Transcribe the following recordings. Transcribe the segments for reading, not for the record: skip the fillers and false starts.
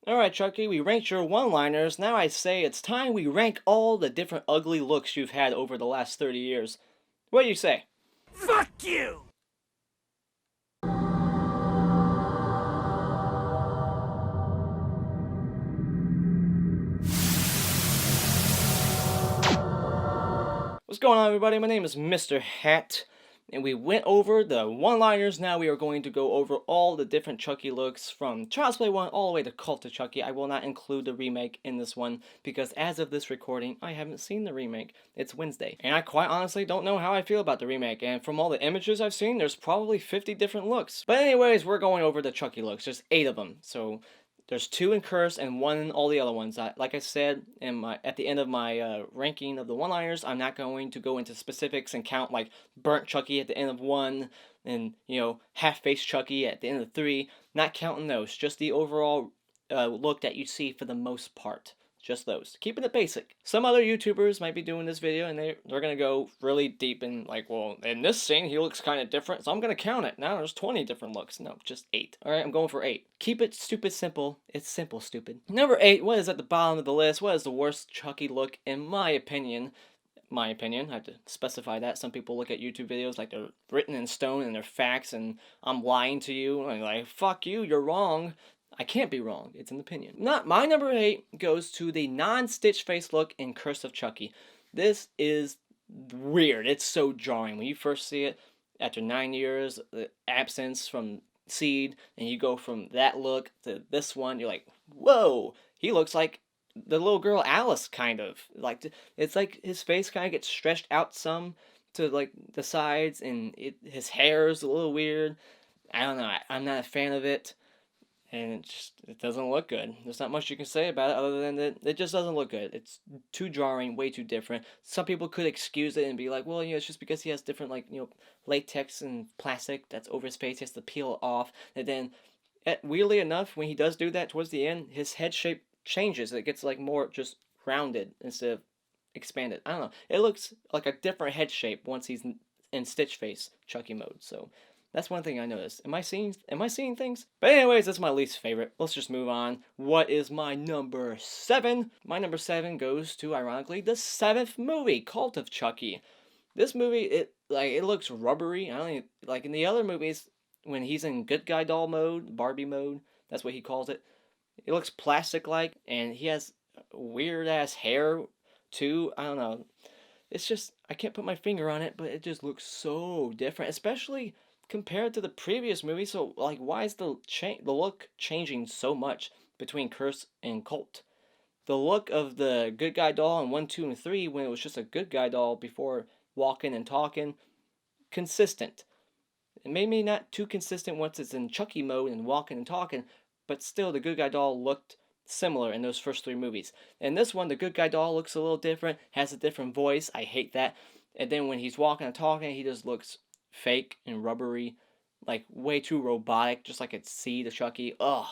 Alright, Chucky, we ranked your one-liners. Now I say it's time we rank all the different ugly looks you've had over the last 30 years. What do you say? Fuck you! What's going on, everybody? My name is Mr. Hat, and we went over the one-liners. Now we are going to go over all the different Chucky looks from Child's Play 1 all the way to Cult of Chucky. I will not include the remake in this one because as of this recording, I haven't seen the remake. It's Wednesday, and I quite honestly don't know how I feel about the remake, and from all the images I've seen, there's probably 50 different looks. But anyways, we're going over the Chucky looks. There's 8 of them, so there's 2 in Curse and 1 in all the other ones. Like I said at the end of my ranking of the one-liners, I'm not going to go into specifics and count like burnt Chucky at the end of 1 and half-faced Chucky at the end of 3. Not counting those, just the overall look that you see for the most part. Just those. Keeping it basic. Some other YouTubers might be doing this video and they're going to go really deep and like, well, in this scene, he looks kind of different, so I'm going to count it. Now there's 20 different looks. No, just 8. Alright, I'm going for 8. Keep it stupid simple. It's simple, stupid. Number 8, what is at the bottom of the list? What is the worst Chucky look, in my opinion? I have to specify that. Some people look at YouTube videos like they're written in stone and they're facts and I'm lying to you. And like, fuck you, you're wrong. I can't be wrong. It's an opinion. Not my number 8 goes to the non-stitch face look in Curse of Chucky. This is weird. It's so jarring when you first see it after 9 years absence from Seed, and you go from that look to this one. You're like, whoa, he looks like the little girl Alice, kind of. Like, it's like his face kind of gets stretched out some to like the sides, and his hair is a little weird. I don't know. I'm not a fan of it. And it doesn't look good. There's not much you can say about it other than that it just doesn't look good. It's too jarring, way too different. Some people could excuse it and be like, well, it's just because he has different, like, latex and plastic that's over his face, he has to peel it off. And then, weirdly enough, when he does do that towards the end, his head shape changes. It gets, like, more just rounded instead of expanded. I don't know. It looks like a different head shape once he's in Stitch Face Chucky mode, so that's one thing I noticed. Am I seeing things? But anyways, that's my least favorite. Let's just move on. What is my number 7? My number 7 goes to, ironically, the 7th movie, Cult of Chucky. This movie, it looks rubbery. I don't even, like in the other movies, when he's in good guy doll mode, Barbie mode, that's what he calls it. It looks plastic-like, and he has weird ass hair too. I don't know. It's just, I can't put my finger on it, but it just looks so different, especially compared to the previous movie. So like, why is the look changing so much between Curse and Cult? The look of the good guy doll in 1, 2, and 3, when it was just a good guy doll before walking and talking, consistent. It may be not too consistent once it's in Chucky mode and walking and talking, but still the good guy doll looked similar in those first 3 movies. In this one, the good guy doll looks a little different, has a different voice. I hate that. And then when he's walking and talking, he just looks fake and rubbery, like way too robotic, just like at Seed of Chucky. Ugh.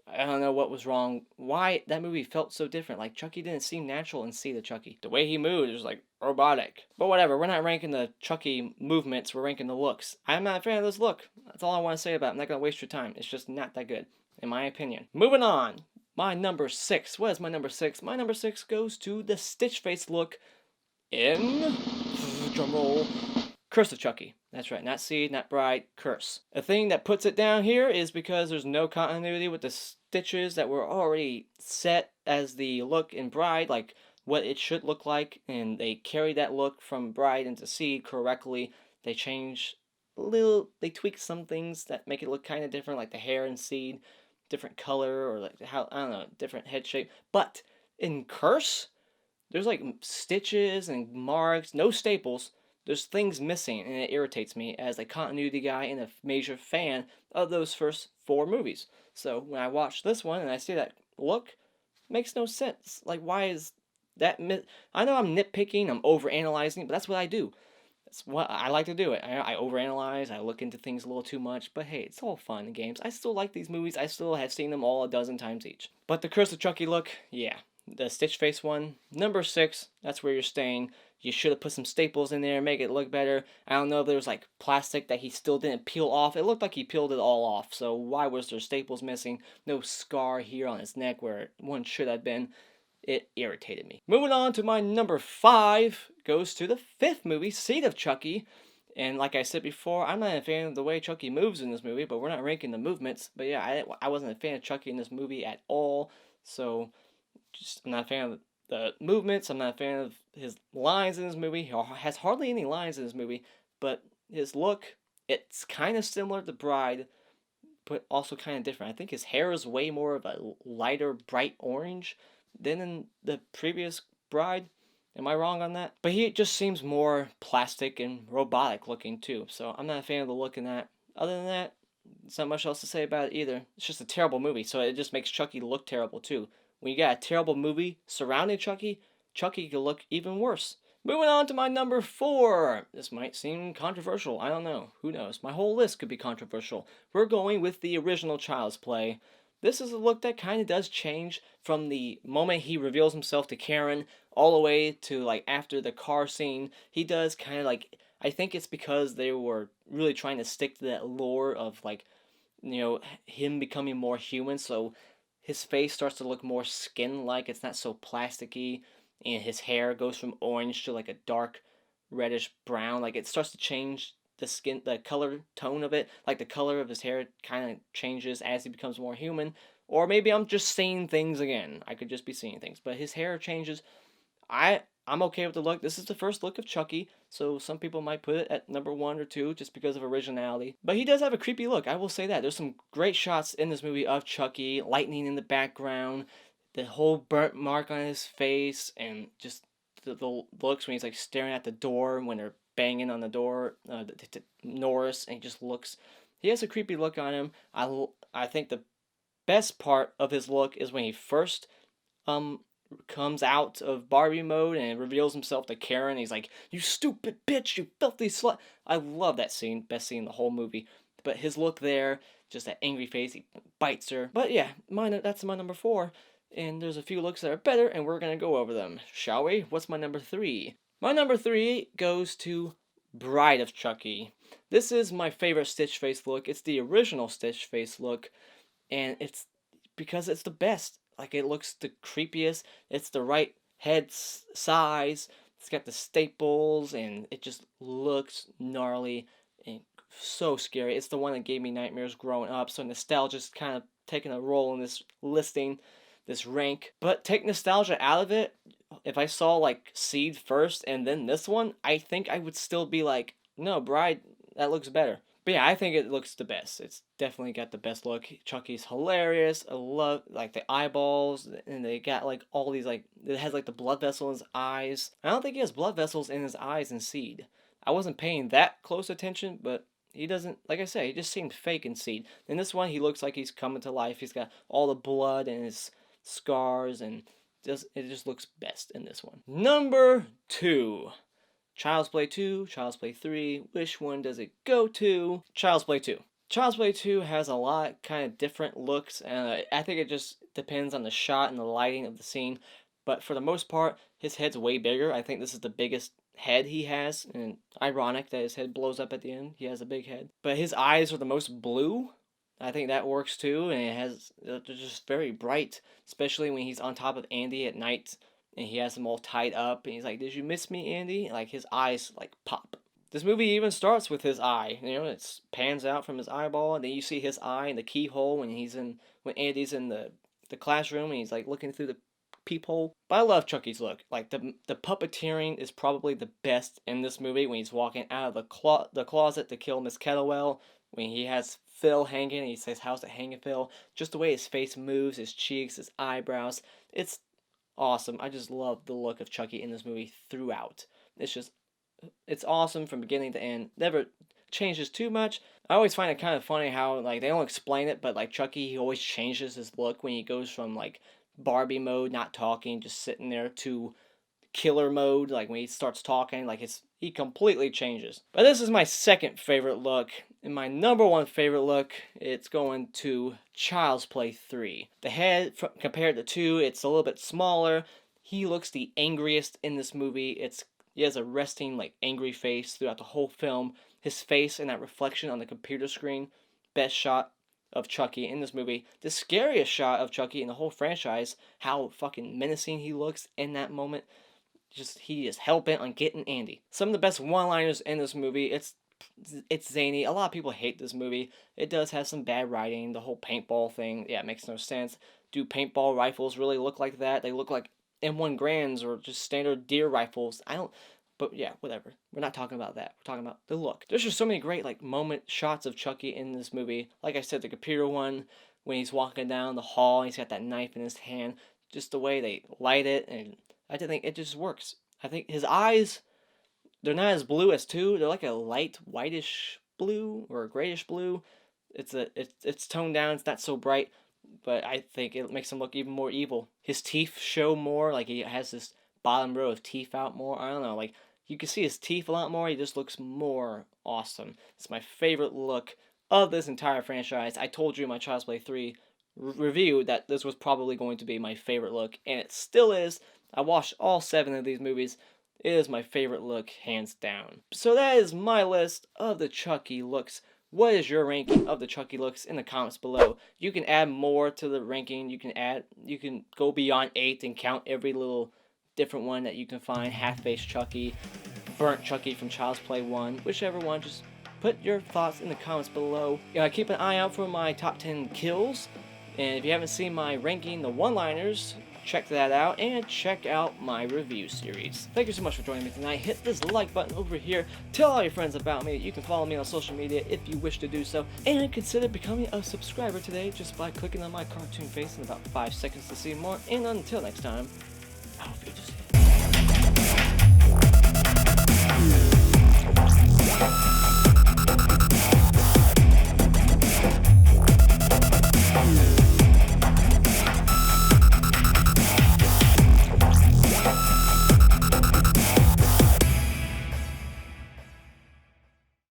I don't know what was wrong. Why that movie felt so different. Like, Chucky didn't seem natural in Seed of Chucky. The way he moved was like robotic. But whatever, we're not ranking the Chucky movements, we're ranking the looks. I'm not a fan of this look. That's all I want to say about it. I'm not going to waste your time. It's just not that good, in my opinion. Moving on. My number 6. What is my number 6? My number 6 goes to the Stitch Face look in, drumroll, Curse of Chucky. That's right, not Seed, not Bride, Curse. A thing that puts it down here is because there's no continuity with the stitches that were already set as the look in Bride, like what it should look like, and they carry that look from Bride into Seed correctly. They they tweak some things that make it look kind of different, like the hair in Seed, different color, or like I don't know, different head shape. But in Curse, there's like stitches and marks, no staples. There's things missing, and it irritates me as a continuity guy and a major fan of those first 4 movies. So when I watch this one and I see that look, it makes no sense. Like, why is that? I know I'm nitpicking, I'm overanalyzing, but that's what I do. That's what I like to do. I overanalyze, I look into things a little too much, but hey, it's all fun and games. I still like these movies. I still have seen them all a dozen times each. But the Curse of Chucky look, yeah. The Stitch Face one, number 6, that's where you're staying. you should have put some staples in there and make it look better. I don't know if there was like plastic that he still didn't peel off. It looked like he peeled it all off, so why was there staples missing? No scar here on his neck where one should have been. It irritated me. Moving on to my number 5 goes to the 5th movie, Seed of Chucky. And like I said before, I'm not a fan of the way Chucky moves in this movie, but we're not ranking the movements. But yeah, I wasn't a fan of Chucky in this movie at all. So I'm not a fan of the movements. I'm not a fan of his lines in this movie. He has hardly any lines in this movie, but his look, it's kind of similar to Bride, but also kind of different. I think his hair is way more of a lighter, bright orange than in the previous Bride. Am I wrong on that? But he just seems more plastic and robotic looking too. So I'm not a fan of the look in that. Other than that, there's not much else to say about it either. It's just a terrible movie, so it just makes Chucky look terrible too. When you got a terrible movie surrounding Chucky, Chucky could look even worse. Moving on to my number 4. This might seem controversial. I don't know. Who knows? My whole list could be controversial. We're going with the original Child's Play. This is a look that kind of does change from the moment he reveals himself to Karen all the way to like after the car scene. He does kind of like, I think it's because they were really trying to stick to that lore of like, him becoming more human, so his face starts to look more skin-like. It's not so plasticky, and his hair goes from orange to like a dark reddish brown. Like it starts to change the color tone of it. Like the color of his hair kind of changes as he becomes more human. Or maybe I'm just seeing things again. I could just be seeing things, but his hair changes. I'm okay with the look. This is the first look of Chucky, so some people might put it at number 1 or 2 just because of originality. But he does have a creepy look, I will say that. There's some great shots in this movie of Chucky, lightning in the background, the whole burnt mark on his face, and just the looks when he's like staring at the door when they're banging on the door, to Norris, and he just looks. He has a creepy look on him. I think the best part of his look is when he first comes out of Barbie mode and reveals himself to Karen. He's like, "You stupid bitch, you filthy slut." I love that scene. Best scene in the whole movie. But his look there, just that angry face, he bites her. But yeah, that's my number 4. And there's a few looks that are better, and we're going to go over them. Shall we? What's my number 3? My number 3 goes to Bride of Chucky. This is my favorite Stitch Face look. It's the original Stitch Face look, and it's because it's the best. Like, it looks the creepiest. It's the right head size. It's got the staples, and it just looks gnarly and so scary. It's the one that gave me nightmares growing up. So nostalgia's kind of taking a role in this listing, this rank. But take nostalgia out of it. If I saw like Seed first and then this one, I think I would still be like, no, Bride, that looks better. But yeah, I think it looks the best. It's definitely got the best look. Chucky's hilarious. I love like the eyeballs, and they got like all these like, it has like the blood vessel in his eyes. I don't think he has blood vessels in his eyes in Seed. I wasn't paying that close attention, but he doesn't, like I said, he just seemed fake in Seed. In this one, he looks like he's coming to life. He's got all the blood and his scars, and it just looks best in this one. Number 2. Child's Play 2, Child's Play 3, which one does it go to? Child's Play 2. Child's Play 2 has a lot kind of different looks, and I think it just depends on the shot and the lighting of the scene. But for the most part, his head's way bigger. I think this is the biggest head he has, and ironic that his head blows up at the end. He has a big head. But his eyes are the most blue. I think that works too, and they're just very bright, especially when he's on top of Andy at night. And he has them all tied up, and he's like, "Did you miss me, Andy?" Like, his eyes, like, pop. This movie even starts with his eye. It pans out from his eyeball, and then you see his eye in the keyhole when Andy's in the classroom, and he's, like, looking through the peephole. But I love Chucky's look. Like, the puppeteering is probably the best in this movie when he's walking out of the closet to kill Miss Kettlewell, when he has Phil hanging, and he says, "How's it hanging, Phil?" Just the way his face moves, his cheeks, his eyebrows. It's awesome. I just love the look of Chucky in this movie throughout. It's awesome from beginning to end. Never changes too much. I always find it kind of funny how, like, they don't explain it, but, like, Chucky, he always changes his look when he goes from, like, Barbie mode, not talking, just sitting there, to killer mode. Like, when he starts talking, like, he completely changes. But this is my second favorite look. And my number 1 favorite look, it's going to Child's Play 3. The head, compared to 2, it's a little bit smaller. He looks the angriest in this movie. It's He has a resting, like, angry face throughout the whole film. His face and that reflection on the computer screen, best shot of Chucky in this movie. The scariest shot of Chucky in the whole franchise, how fucking menacing he looks in that moment. He is hell-bent on getting Andy. Some of the best one-liners in this movie. It's zany. A lot of people hate this movie. It does have some bad writing. The whole paintball thing, yeah, it makes no sense. Do paintball rifles really look like that? They look like M1 Grands or just standard deer rifles. I don't. But yeah, whatever. We're not talking about that. We're talking about the look. There's just so many great like moment shots of Chucky in this movie. Like I said, the computer one when he's walking down the hall, and he's got that knife in his hand. Just the way they light it, and I think it just works. I think his eyes, they're not as blue as 2. They're like a light whitish blue or a grayish blue. It's toned down. It's not so bright, but I think it makes him look even more evil. His teeth show more. Like he has this bottom row of teeth out more. I don't know. Like you can see his teeth a lot more. He just looks more awesome. It's my favorite look of this entire franchise. I told you in my Child's Play 3 review that this was probably going to be my favorite look, and it still is. I watched all 7 of these movies. It is my favorite look, hands down. So that is my list of the Chucky looks. What is your ranking of the Chucky looks in the comments below? You can add more to the ranking. You can go beyond 8 and count every little different one that you can find. Half-face Chucky, burnt Chucky from Child's Play 1, whichever one. Just put your thoughts in the comments below. Keep an eye out for my top 10 kills. And if you haven't seen my ranking the one-liners, check that out, and check out my review series. Thank you so much for joining me tonight. Hit this like button over here. Tell all your friends about me. You can follow me on social media if you wish to do so. And consider becoming a subscriber today just by clicking on my cartoon face in about 5 seconds to see more. And until next time, auf Wiedersehen.